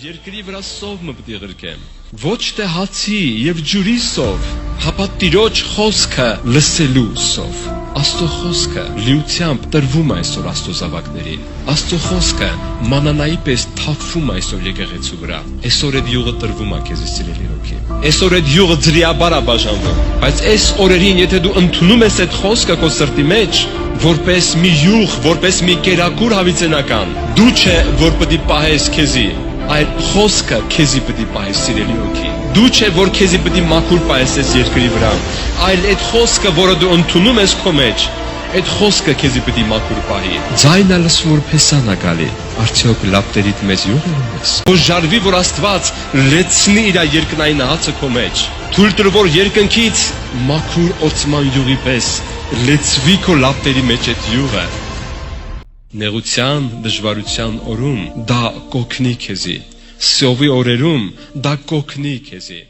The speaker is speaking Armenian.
Երկրի վրա սով մը պիտի ղրկեմ, ոչ թե հացի եւ ջուրի սով, հապա Տիրոջ խոսքը լսելու սով։ Աստծո խոսքը լիությամբ տրվում է այսօր Աստծո զավակներին։ Աստծո խոսքը մանանայի պես թափվում է այսօր եկեղեցու վրա։ Այսօր այդ յուղը տրվում է քեզ սիրելի հոգի։ Այսօր այդ յուղը ձրիաբար է բաժանվում, բայց այս օրերին եթե դու ընդունում ես այդ խոսքը քո սրտի մեջ, որպես մի յուղ, որպես մի կերակուր հավիտենական, դու չէ որ պիտի պահես քեզի, այլ խոսքը քեզի պիտի պահես սիրելի հոգի։ Դու չէ որ քեզի պիտի մաքուր պահես այս երկրի վրա, այլ այդ խոսքը, որը դու ընդունում ես քո մեջ, այդ խոսքը քեզի պիտի մաքուր պահի։ Ձայնը լսվում փեսան է գալի, արդյոք լապտերիդ մեծ յուղ ես։ Որ ժարվի որ Աստված լեցնի իր երկնային հացը քո մեջ։ Թույլ տուր որ երկնքից մաքուր օծման յուղի պես լեցվի քո լապտերի մեջ այդ յուղը։ Նեղության, դժվարության օրում դա կօգնի քեզի, սովի օրերում դա կօգնի քեզի։